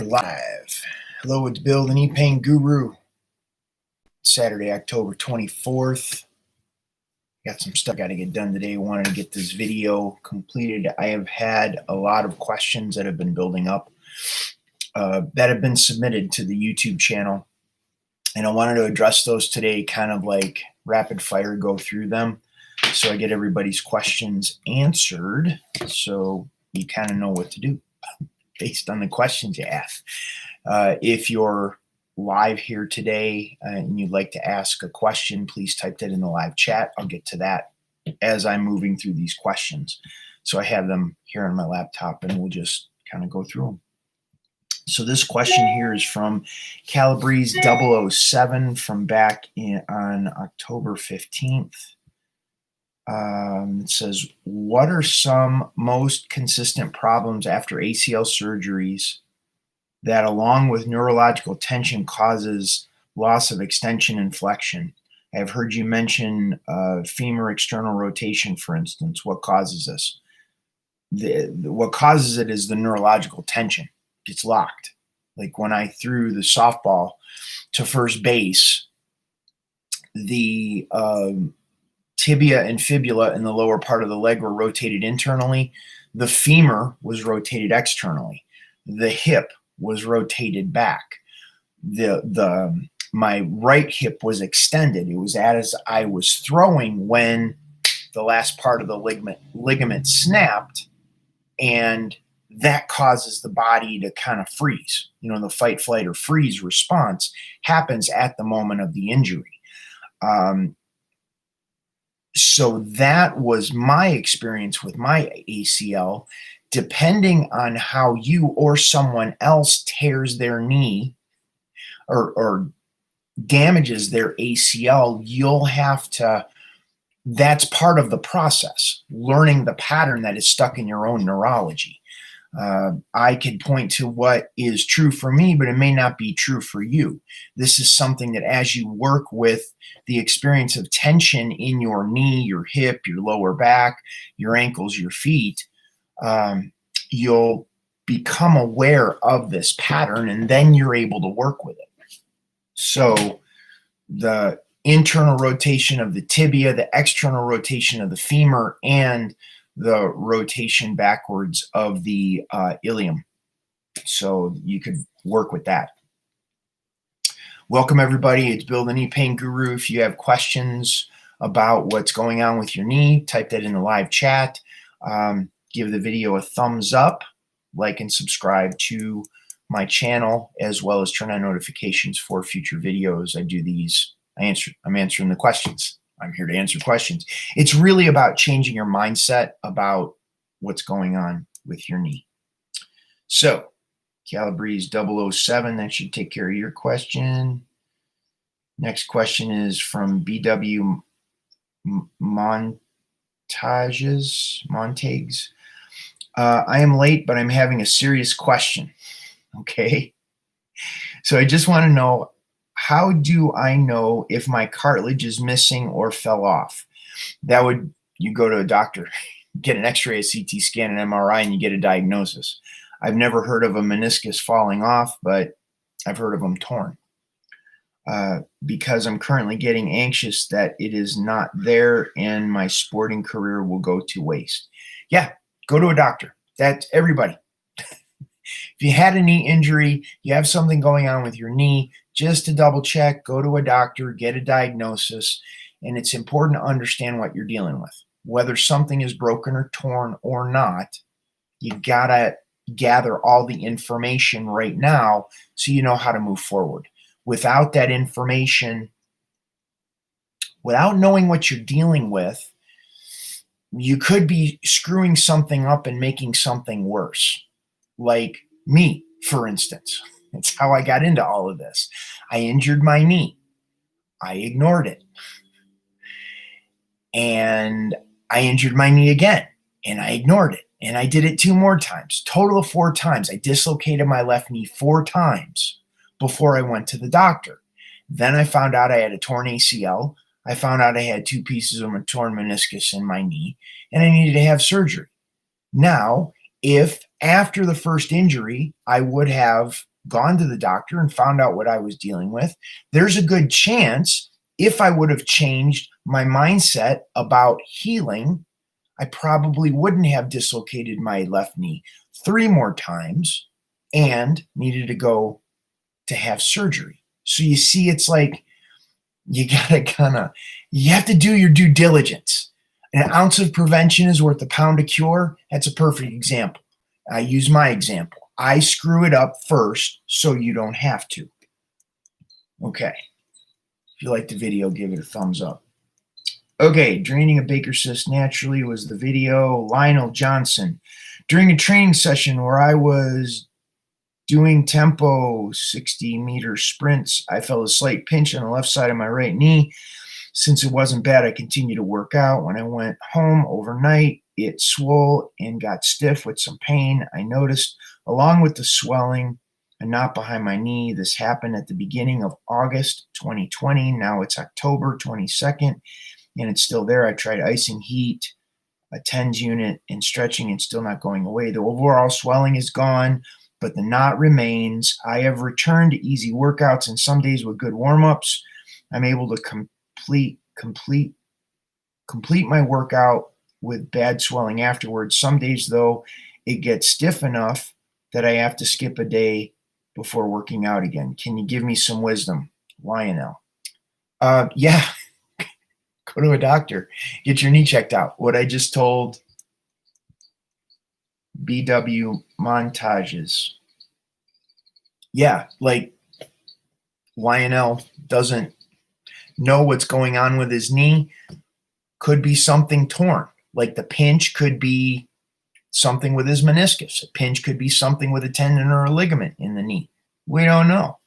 Live. Hello, it's Bill, the knee pain guru. Saturday, October 24th. Got some stuff I got to get done today. Wanted to get this video completed. I have had a lot of questions that have been building up that have been submitted to the YouTube channel. And I wanted to address those today, kind of like rapid fire, go through them so I get everybody's questions answered so you kind of know what to do based on the questions you ask. If you're live here today and you'd like to ask a question, please type that in the live chat. I'll get to that as I'm moving through these questions. So I have them here on my laptop and we'll just kind of go through them. So this question here is from Calabrese 007 from back on October 15th. It says, what are some most consistent problems after ACL surgeries that, along with neurological tension, causes loss of extension and flexion? I've heard you mention femur external rotation, for instance. What causes this? What causes it is the neurological tension. It's locked. Like when I threw the softball to first base, the tibia and fibula in the lower part of the leg were rotated internally. The femur was rotated externally. The hip was rotated back. My right hip was extended. It was as I was throwing when the last part of the ligament snapped, and that causes the body to kind of freeze. You know, the fight, flight, or freeze response happens at the moment of the injury. So that was my experience with my ACL. Depending on how you or someone else tears their knee or damages their ACL, you'll have to, that's part of the process, learning the pattern that is stuck in your own neurology. I could point to what is true for me, but it may not be true for you. This is something that as you work with the experience of tension in your knee, your hip, your lower back, your ankles, your feet, you'll become aware of this pattern, and then you're able to work with it. So the internal rotation of the tibia, the external rotation of the femur, and the rotation backwards of the ilium. So you could work with that. Welcome, everybody. It's Bill, the knee pain guru. If you have questions about what's going on with your knee, type that in the live chat. Give the video a thumbs up, like and subscribe to my channel, as well as turn on notifications for future videos. I do these. I'm answering the questions. I'm here to answer questions. It's really about changing your mindset about what's going on with your knee. So, Calabrese 007, that should take care of your question. Next question is from BW montages. I am late, but I'm having a serious question. Okay. So I just want to know, how do I know if my cartilage is missing or fell off? That would, you go to a doctor, get an x-ray, a CT scan, an MRI, and you get a diagnosis. I've never heard of a meniscus falling off, but I've heard of them torn. Because I'm currently getting anxious that it is not there and my sporting career will go to waste. Yeah, go to a doctor. That's everybody. If you had a knee injury, you have something going on with your knee, just to double check, go to a doctor, get a diagnosis. And it's important to understand what you're dealing with. Whether something is broken or torn or not, you gotta gather all the information right now so you know how to move forward. Without that information, without knowing what you're dealing with, you could be screwing something up and making something worse. Like me, for instance. It's how I got into all of this. I injured my knee. I ignored it. And I injured my knee again, and I ignored it. And I did it 2 more times, total of 4 times. I dislocated my left knee 4 times before I went to the doctor. Then I found out I had a torn ACL. I found out I had 2 pieces of a torn meniscus in my knee, and I needed to have surgery. Now, if after the first injury, I would have gone to the doctor and found out what I was dealing with, there's a good chance if I would have changed my mindset about healing, I probably wouldn't have dislocated my left knee 3 more times and needed to go to have surgery. So you see, it's like you have to do your due diligence. An ounce of prevention is worth a pound of cure. That's a perfect example. I use my example. I screw it up first so you don't have to. Okay. If you like the video, give it a thumbs up. Okay, draining a Baker cyst naturally was the video. Lionel Johnson. During a training session where I was doing tempo 60-meter sprints, I felt a slight pinch on the left side of my right knee. Since it wasn't bad, I continued to work out. When I went home overnight, it swole and got stiff with some pain. I noticed, along with the swelling, a knot behind my knee. This happened at the beginning of August 2020. Now it's October 22nd, and it's still there. I tried icing, heat, a TENS unit, and stretching, and still not going away. The overall swelling is gone, but the knot remains. I have returned to easy workouts, and some days with good warm-ups, I'm able to complete my workout with bad swelling afterwards. Some days, though, it gets stiff enough that I have to skip a day before working out again. Can you give me some wisdom? Lionel. Yeah, go to a doctor. Get your knee checked out. What I just told BW montages. Yeah, like Lionel doesn't know what's going on with his knee. Could be something torn. Like the pinch could be something with his meniscus. A pinch could be something with a tendon or a ligament in the knee. We don't know.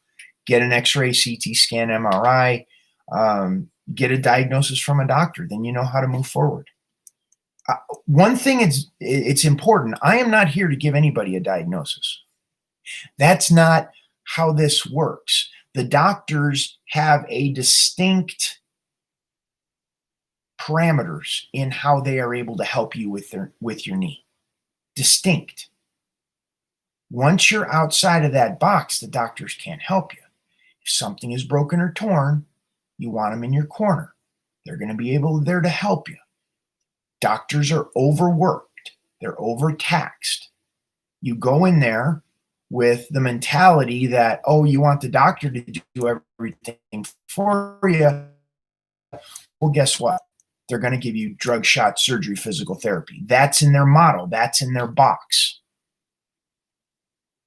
Get an x-ray, CT scan, MRI, get a diagnosis from a doctor. Then you know how to move forward. One thing it's important. I am not here to give anybody a diagnosis. That's not how this works. The doctors have a distinct parameters in how they are able to help you with your knee. Distinct. Once you're outside of that box, the doctors can't help you. If something is broken or torn, you want them in your corner. They're going to be there to help you. Doctors are overworked. They're overtaxed. You go in there with the mentality that, oh, you want the doctor to do everything for you. Well, guess what? They're going to give you drug, shot, surgery, physical therapy. That's in their model. That's in their box.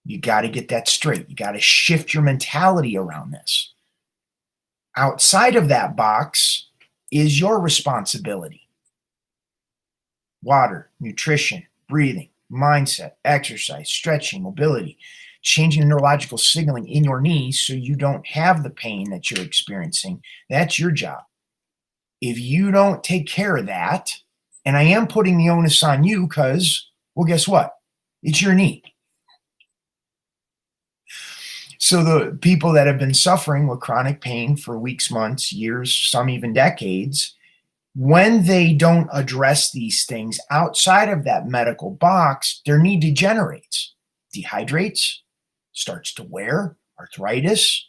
You got to get that straight. You got to shift your mentality around this. Outside of that box is your responsibility. Water, nutrition, breathing, mindset, exercise, stretching, mobility, changing the neurological signaling in your knees so you don't have the pain that you're experiencing. That's your job. If you don't take care of that, and I am putting the onus on you because, well, guess what? It's your knee. So the people that have been suffering with chronic pain for weeks, months, years, some even decades, when they don't address these things outside of that medical box, their knee degenerates, dehydrates, starts to wear, arthritis,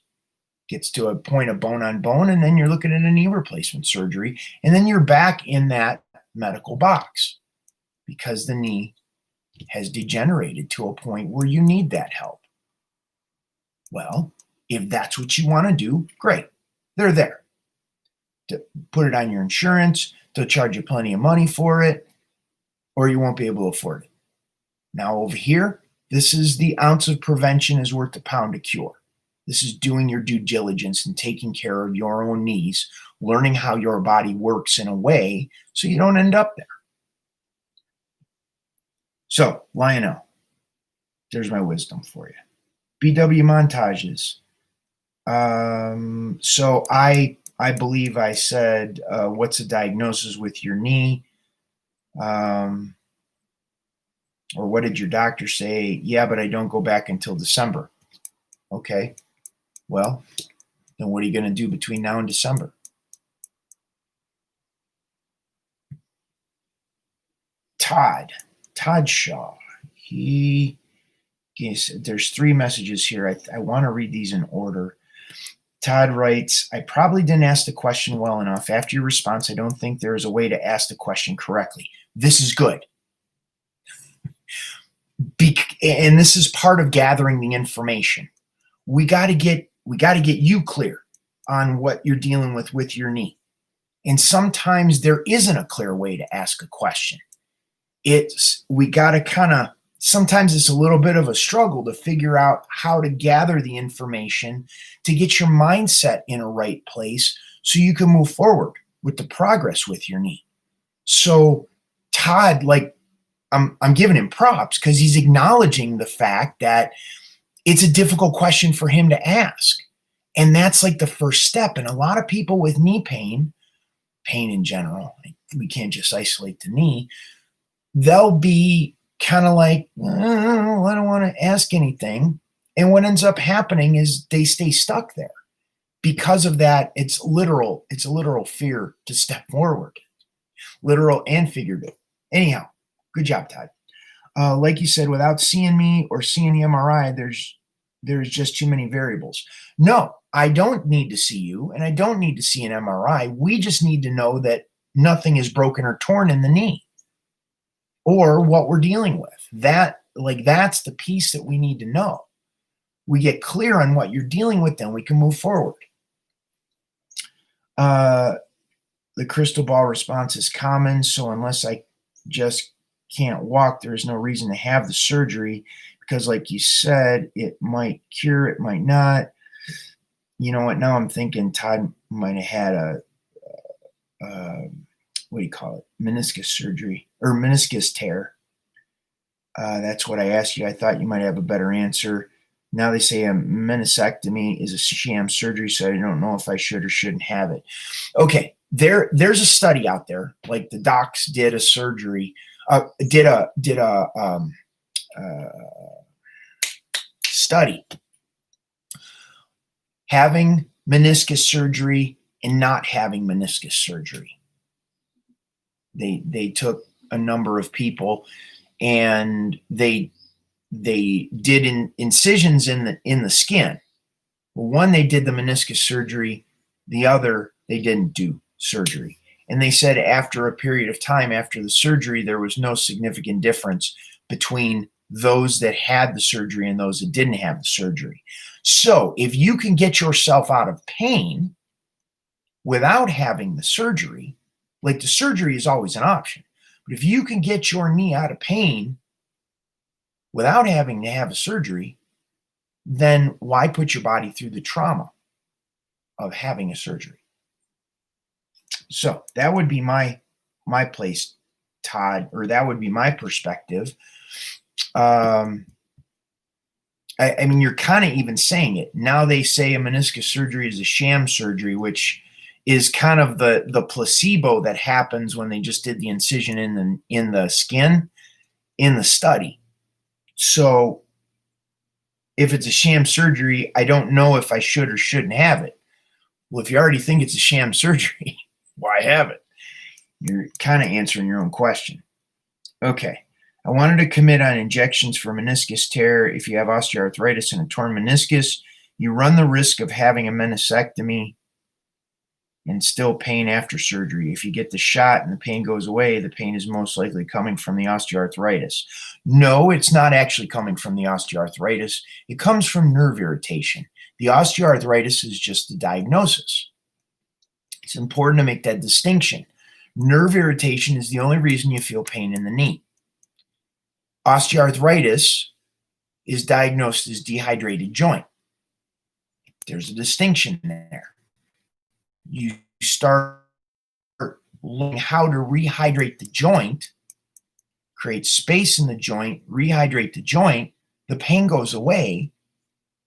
gets to a point of bone on bone, and then you're looking at a knee replacement surgery, and then you're back in that medical box because the knee has degenerated to a point where you need that help. Well, if that's what you want to do, great. They're there to put it on your insurance. They'll charge you plenty of money for it, or you won't be able to afford it. Now over here, this is the ounce of prevention is worth a pound of cure. This is doing your due diligence and taking care of your own knees, learning how your body works in a way so you don't end up there. So, Lionel, there's my wisdom for you. BW montages. So I believe I said, what's the diagnosis with your knee? Or what did your doctor say? Yeah, but I don't go back until December. Okay. Well, then what are you going to do between now and December? Todd Shaw. He Yes, there's 3 messages here. I want to read these in order. Todd writes, I probably didn't ask the question well enough. After your response, I don't think there is a way to ask the question correctly. This is good. And this is part of gathering the information. We got to get you clear on what you're dealing with your knee. And sometimes there isn't a clear way to ask a question. We got to sometimes it's a little bit of a struggle to figure out how to gather the information to get your mindset in a right place so you can move forward with the progress with your knee. So Todd, like, I'm giving him props because he's acknowledging the fact that it's a difficult question for him to ask. And that's like the first step. And a lot of people with knee pain in general, we can't just isolate the knee, they'll be kind of like, oh, I don't want to ask anything. And what ends up happening is they stay stuck there. Because of that, it's a literal fear to step forward, literal and figurative. Anyhow, good job, Todd. Like you said, without seeing me or seeing the MRI, there's just too many variables. No, I don't need to see you, and I don't need to see an MRI. We just need to know that nothing is broken or torn in the knee or what we're dealing with. That's the piece that we need to know. We get clear on what you're dealing with, then we can move forward. The crystal ball response is common, so unless I just can't walk, there is no reason to have the surgery because, like you said, it might cure, it might not. You know what? Now I'm thinking Todd might have had a what do you call it? Meniscus surgery or meniscus tear. That's what I asked you. I thought you might have a better answer. Now they say a meniscectomy is a sham surgery, so I don't know if I should or shouldn't have it. Okay, there's a study out there, like the docs did a surgery, did a study having meniscus surgery and not having meniscus surgery. They took a number of people and they did incisions in the skin. One, they did the meniscus surgery. The other, they didn't do surgery. And they said after a period of time after the surgery, there was no significant difference between those that had the surgery and those that didn't have the surgery. So if you can get yourself out of pain without having the surgery, like the surgery is always an option, but if you can get your knee out of pain without having to have a surgery, then why put your body through the trauma of having a surgery? So that would be my place, Todd, or that would be my perspective. I mean, you're kind of even saying it. Now they say a meniscus surgery is a sham surgery, which is kind of the placebo that happens when they just did the incision in the skin in the study. So if it's a sham surgery, I don't know if I should or shouldn't have it. Well, if you already think it's a sham surgery, why have it? You're kind of answering your own question. Okay. I wanted to commit on injections for meniscus tear. If you have osteoarthritis and a torn meniscus, you run the risk of having a meniscectomy and still pain after surgery. If you get the shot and the pain goes away, the pain is most likely coming from the osteoarthritis. No, it's not actually coming from the osteoarthritis. It comes from nerve irritation. The osteoarthritis is just the diagnosis. It's important to make that distinction. Nerve irritation is the only reason you feel pain in the knee. Osteoarthritis is diagnosed as dehydrated joint. There's a distinction there. You start learning how to rehydrate the joint, create space in the joint, rehydrate the joint, the pain goes away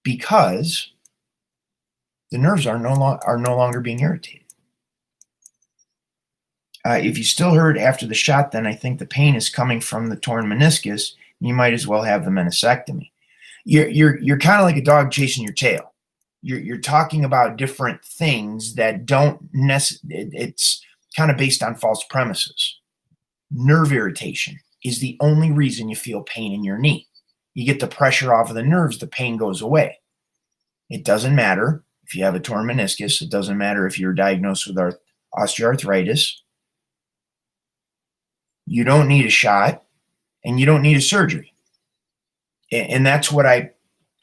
because the nerves are no longer being irritated. If you still hurt after the shot, then I think the pain is coming from the torn meniscus. You might as well have the meniscectomy. You're kind of like a dog chasing your tail. You're talking about different things that don't it's kind of based on false premises. Nerve irritation is the only reason you feel pain in your knee. You get the pressure off of the nerves, the pain goes away. It doesn't matter if you have a torn meniscus. It doesn't matter if you're diagnosed with osteoarthritis. You don't need a shot, and you don't need a surgery. And that's what I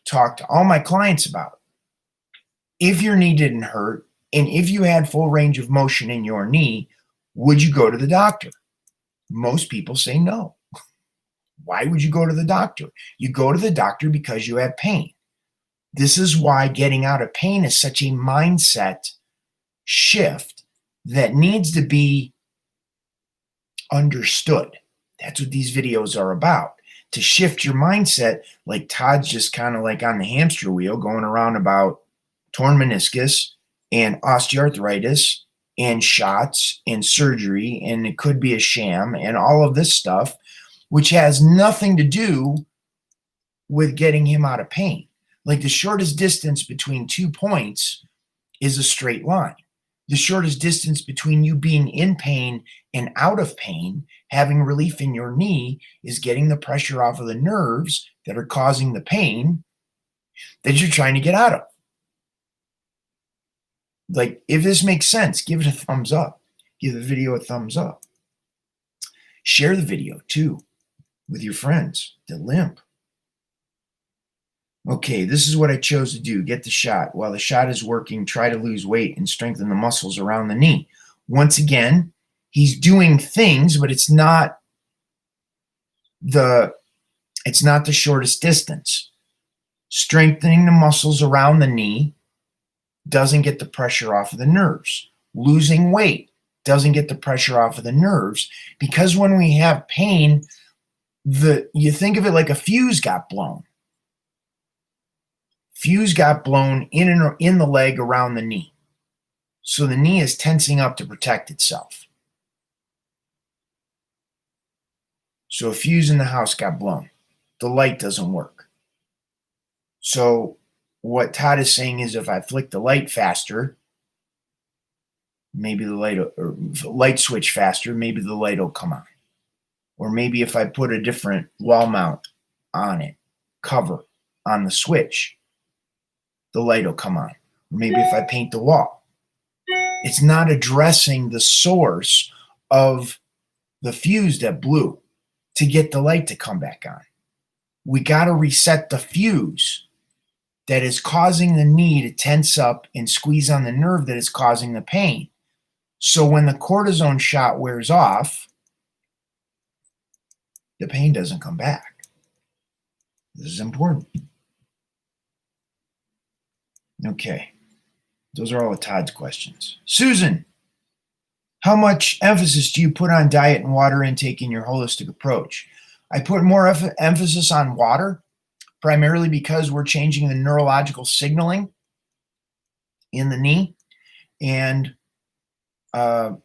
talk to all my clients about. If your knee didn't hurt, and if you had full range of motion in your knee, would you go to the doctor? Most people say no. Why would you go to the doctor? You go to the doctor because you have pain. This is why getting out of pain is such a mindset shift that needs to be understood. That's what these videos are about. To shift your mindset, like Todd's just kind of like on the hamster wheel going around about torn meniscus and osteoarthritis and shots and surgery, and it could be a sham and all of this stuff, which has nothing to do with getting him out of pain. Like the shortest distance between 2 points is a straight line. The shortest distance between you being in pain and out of pain, having relief in your knee, is getting the pressure off of the nerves that are causing the pain that you're trying to get out of. Like, if this makes sense, give it a thumbs up. Give the video a thumbs up. Share the video too with your friends that limp. Okay, this is what I chose to do. Get the shot. While the shot is working, try to lose weight and strengthen the muscles around the knee. Once again, he's doing things, but it's not the shortest distance. Strengthening the muscles around the knee doesn't get the pressure off of the nerves. Losing weight doesn't get the pressure off of the nerves, because when we have pain, you think of it like a fuse got blown. Fuse got blown in the leg around the knee. So the knee is tensing up to protect itself. So a fuse in the house got blown. The light doesn't work. So what Todd is saying is, if I flick the light faster, maybe the light switch faster, maybe the light will come on. Or maybe if I put a different wall mount on it, cover on the switch, the light will come on. Or maybe if I paint the wall. It's not addressing the source of the fuse that blew to get the light to come back on. We got to reset the fuse that is causing the knee to tense up and squeeze on the nerve that is causing the pain. So when the cortisone shot wears off, the pain doesn't come back. This is important. Okay, those are all of Todd's questions. Susan, how much emphasis do you put on diet and water intake in your holistic approach? I put more emphasis on water, primarily because we're changing the neurological signaling in the knee, and the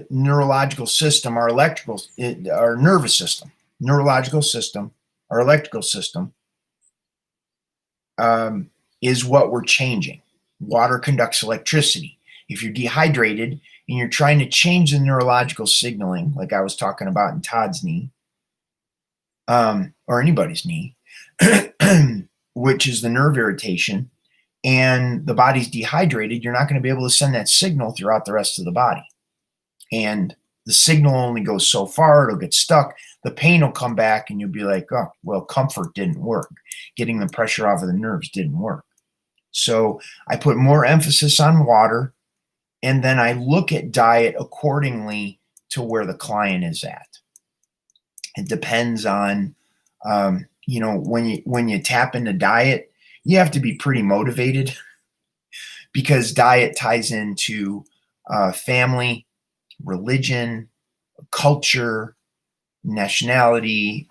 neurological system, our nervous system, neurological system, our electrical system, is what we're changing. Water conducts electricity. If you're dehydrated and you're trying to change the neurological signaling, like I was talking about in Todd's knee, or anybody's knee, which is the nerve irritation, and the body's dehydrated, you're not going to be able to send that signal throughout the rest of the body. And the signal only goes so far, it'll get stuck. The pain will come back and you'll be like, oh, well, comfort didn't work. Getting the pressure off of the nerves didn't work. So I put more emphasis on water, and then I look at diet accordingly to where the client is at. It depends on, when you tap into diet, you have to be pretty motivated, because diet ties into family, religion, culture, nationality.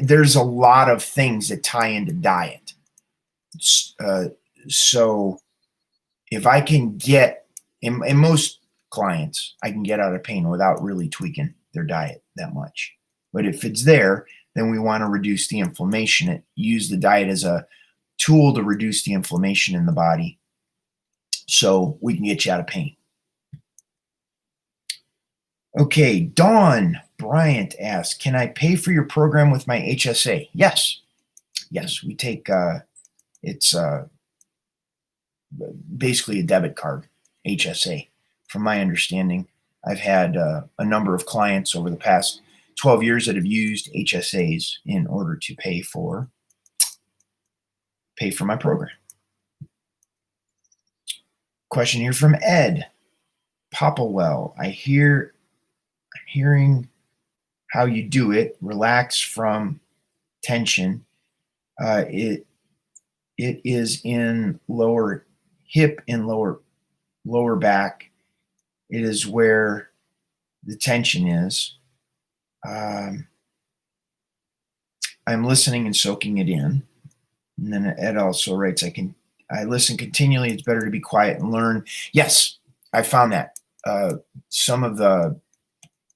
There's a lot of things that tie into diet. So if I can get, in most clients, I can get out of pain without really tweaking their diet that much. But if it's there, then we want to reduce the inflammation. Use the diet as a tool to reduce the inflammation in the body so we can get you out of pain. Okay, Dawn, Bryant asks, can I pay for your program with my HSA? Yes. Yes, we take, it's basically a debit card, HSA. From my understanding, I've had a number of clients over the past 12 years that have used HSAs in order to pay for my program. Question here from Ed Popplewell. I'm hearing how you do it. Relax from tension. It is in lower hip and lower back. It is where the tension is. I'm listening and soaking it in. And then Ed also writes, I listen continually. It's better to be quiet and learn. Yes, I found that. Some of the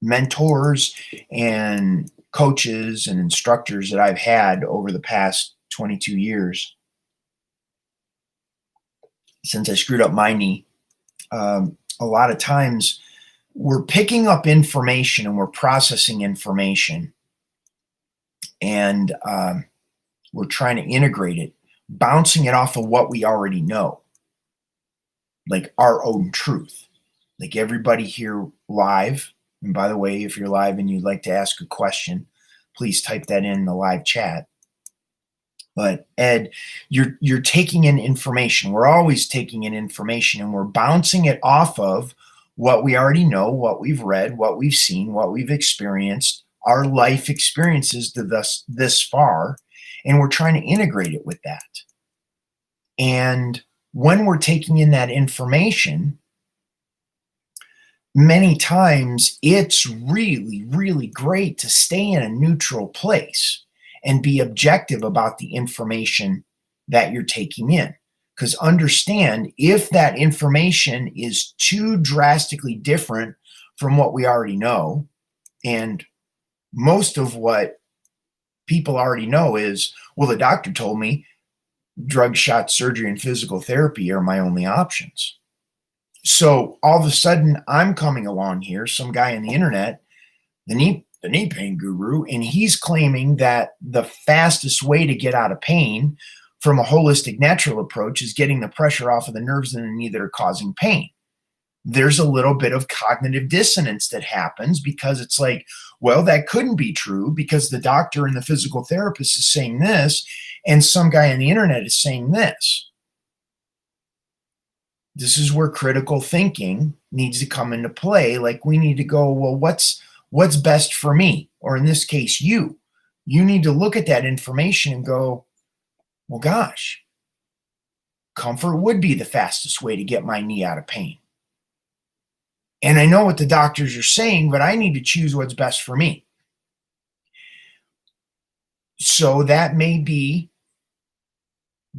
mentors and coaches and instructors that I've had over the past 22 years, since I screwed up my knee, a lot of times we're picking up information and we're processing information, and we're trying to integrate it, bouncing it off of what we already know, like our own truth. Like everybody here live, and by the way, if you're live and you'd like to ask a question, please type that in the live chat. But Ed, you're taking in information. We're always taking in information, and we're bouncing it off of what we already know, what we've read, what we've seen, what we've experienced, our life experiences to this far, and we're trying to integrate it with that. And when we're taking in that information, many times it's really, really great to stay in a neutral place and be objective about the information that you're taking in. Because understand, if that information is too drastically different from what we already know, and most of what people already know is, well, the doctor told me drug, shot, surgery, and physical therapy are my only options. So all of a sudden, I'm coming along here, some guy on the internet, the knee pain guru, and he's claiming that the fastest way to get out of pain from a holistic natural approach is getting the pressure off of the nerves in the knee that are causing pain. There's a little bit of cognitive dissonance that happens, because it's like, well, that couldn't be true because the doctor and the physical therapist is saying this, and some guy on the internet is saying this. This is where critical thinking needs to come into play. Like, we need to go, well, what's best for me? Or in this case, you need to look at that information and go, well, gosh, comfort would be the fastest way to get my knee out of pain. And I know what the doctors are saying, but I need to choose what's best for me. So that may be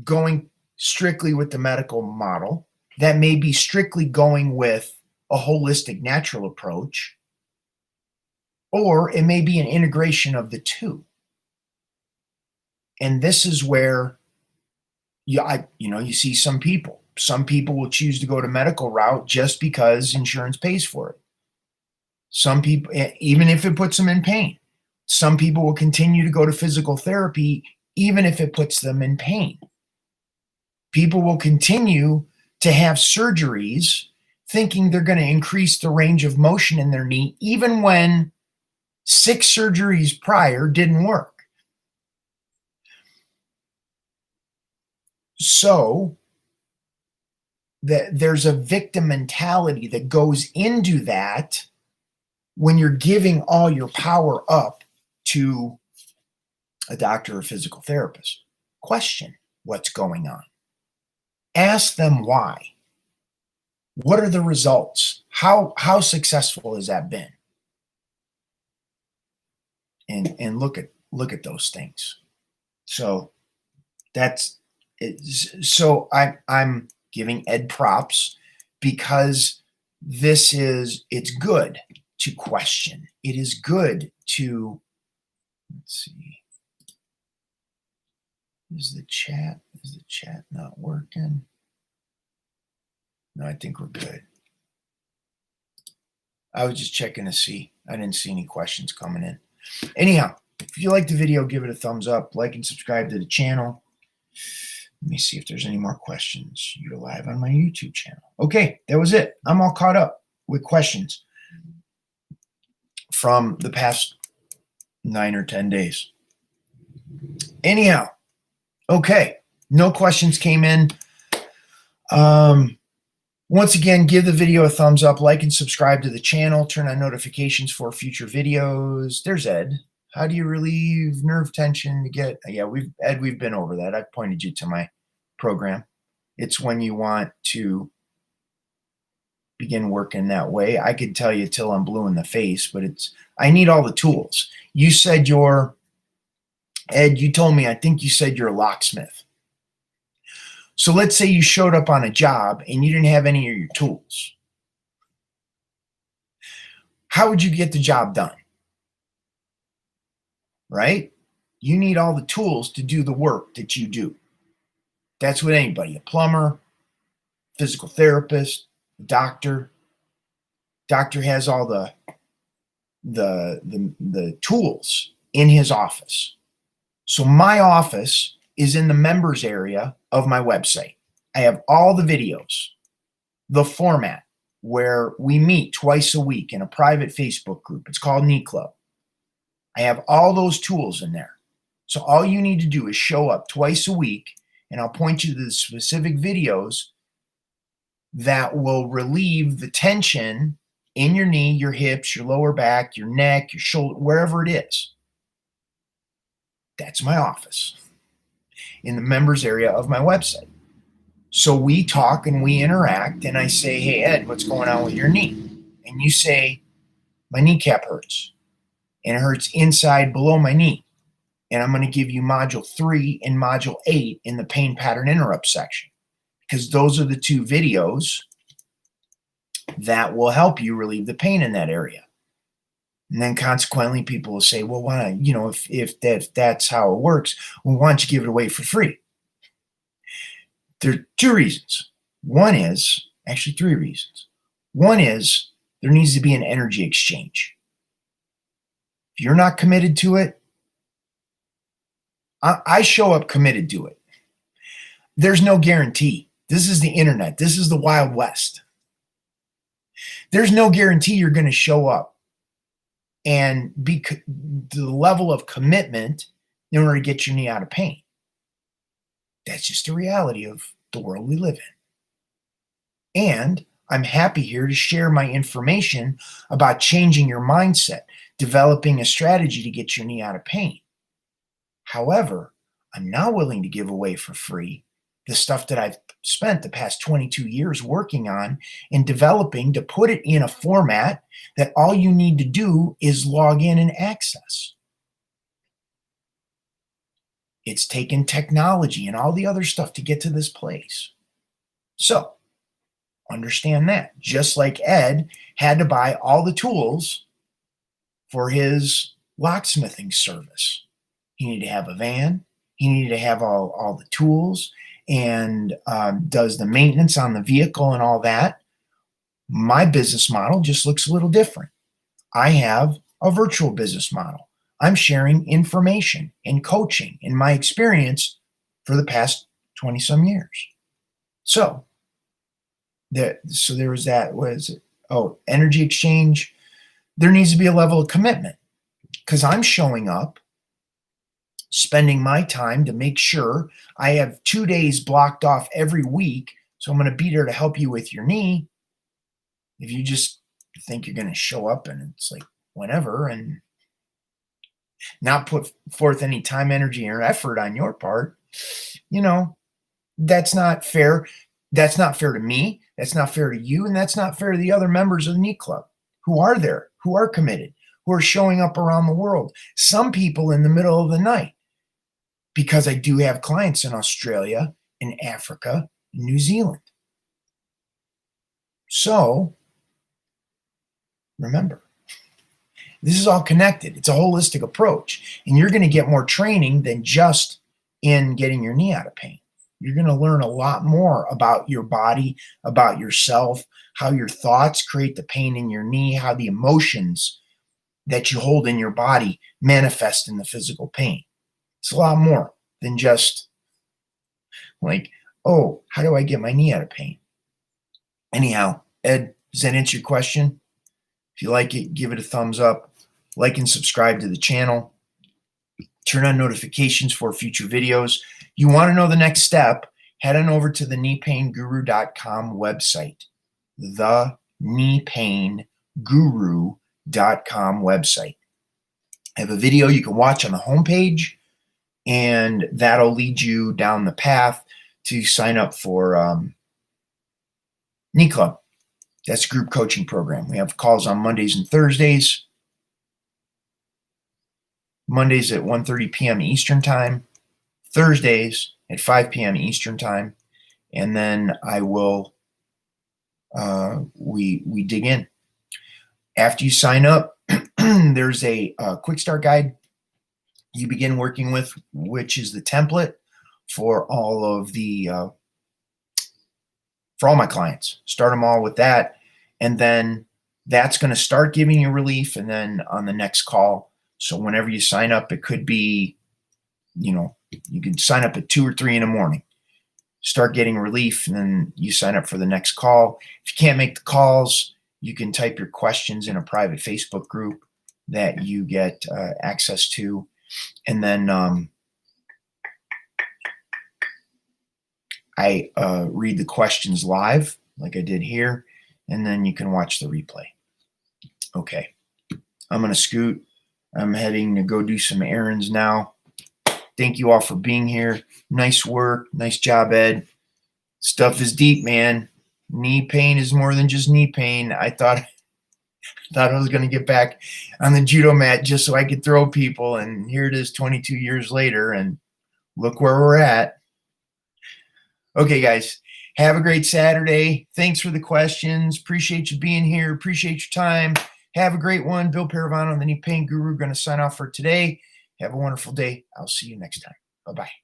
going strictly with the medical model. That may be strictly going with a holistic natural approach. Or it may be an integration of the two. And this is where you see some people. Some people will choose to go to medical route just because insurance pays for it. Some people, even if it puts them in pain. Some people will continue to go to physical therapy even if it puts them in pain. People will continue to have surgeries thinking they're going to increase the range of motion in their knee, even when 6 surgeries prior didn't work. So there's a victim mentality that goes into that when you're giving all your power up to a doctor or physical therapist. Question what's going on. Ask them why. What are the results? How successful has that been? And look at those things. So that's it. So I'm giving Ed props because it's good to question. It is good to, let's see. Is the chat not working? No, I think we're good. I was just checking to see. I didn't see any questions coming in. Anyhow, if you like the video, give it a thumbs up, like and subscribe to the channel. Let me see if there's any more questions. You're live on my YouTube channel. Okay, that was it. I'm all caught up with questions from the past 9 or 10 days. Anyhow, okay, no questions came in. Once again, give the video a thumbs up, like and subscribe to the channel, turn on notifications for future videos. There's Ed. How do you relieve nerve tension to get, yeah, we've been over that. I've pointed you to my program. It's when you want to begin working that way. I could tell you till I'm blue in the face, but I need all the tools. You said Ed, you told me, I think you said you're a locksmith. So let's say you showed up on a job and you didn't have any of your tools. How would you get the job done? Right? You need all the tools to do the work that you do. That's with anybody, a plumber, physical therapist, a doctor. Doctor has all the tools in his office. So my office is in the members area of my website. I have all the videos, the format where we meet twice a week in a private Facebook group. It's called Knee Club. I have all those tools in there. So all you need to do is show up twice a week, and I'll point you to the specific videos that will relieve the tension in your knee, your hips, your lower back, your neck, your shoulder, wherever it is. That's my office in the members area of my website. So we talk and we interact, and I say, hey, Ed, what's going on with your knee? And you say, my kneecap hurts, and it hurts inside below my knee. And I'm going to give you module 3 and module 8 in the pain pattern interrupt section, because those are the 2 videos that will help you relieve the pain in that area. And then consequently, people will say, well, why not, if that's how it works, well, why don't you give it away for free? There are 2 reasons. One is, actually 3 reasons. One is there needs to be an energy exchange. If you're not committed to it, I show up committed to it. There's no guarantee. This is the internet. This is the Wild West. There's no guarantee you're going to show up and be the level of commitment in order to get your knee out of pain. That's just the reality of the world we live in. And I'm happy here to share my information about changing your mindset, developing a strategy to get your knee out of pain. However, I'm not willing to give away for free the stuff that I've spent the past 22 years working on and developing to put it in a format that all you need to do is log in and access. It's taken technology and all the other stuff to get to this place. So understand that. Just like Ed had to buy all the tools for his locksmithing service. He needed to have a van. He needed to have all the tools, and does the maintenance on the vehicle and all that. My business model just looks a little different. I have a virtual business model. I'm sharing information and coaching in my experience for the past 20 some years. So there was that, energy exchange. There needs to be a level of commitment, because I'm showing up, spending my time to make sure I have 2 days blocked off every week. So I'm going to be there to help you with your knee. If you just think you're going to show up and it's like whenever and not put forth any time, energy, or effort on your part, that's not fair. That's not fair to me. That's not fair to you. And that's not fair to the other members of the Knee Club who are there, who are committed, who are showing up around the world. Some people in the middle of the night, because I do have clients in Australia, in Africa, in New Zealand. So remember, this is all connected. It's a holistic approach, and you're going to get more training than just in getting your knee out of pain. You're going to learn a lot more about your body, about yourself, how your thoughts create the pain in your knee, how the emotions that you hold in your body manifest in the physical pain. It's a lot more than just like, oh, how do I get my knee out of pain? Anyhow, Ed, does that answer your question? If you like it, give it a thumbs up, like and subscribe to the channel. Turn on notifications for future videos. You want to know the next step, head on over to the kneepainguru.com website. The kneepainguru.com website. I have a video you can watch on the homepage, and that'll lead you down the path to sign up for Knee Club. That's a group coaching program. We have calls on Mondays and Thursdays. Mondays at 1:30 p.m. Eastern Time. Thursdays at 5 p.m. Eastern Time. And then I will, we dig in. After you sign up, there's a quick start guide you begin working with, which is the template for all of the for all my clients. Start them all with that, and then that's going to start giving you relief. And then on the next call, so whenever you sign up, it could be, you can sign up at 2 or 3 in the morning, start getting relief, and then you sign up for the next call. If you can't make the calls, you can type your questions in a private Facebook group that you get access to. And then I read the questions live like I did here, and then you can watch the replay. Okay, I'm going to scoot. I'm heading to go do some errands now. Thank you all for being here. Nice work. Nice job, Ed. Stuff is deep, man. Knee pain is more than just knee pain. I thought I was going to get back on the judo mat just so I could throw people, and here it is 22 years later, and look where we're at. Okay, guys, have a great Saturday. Thanks for the questions. Appreciate you being here. Appreciate your time. Have a great one. Bill Paravano, the Knee Pain Guru, going to sign off for today. Have a wonderful day. I'll see you next time. Bye-bye.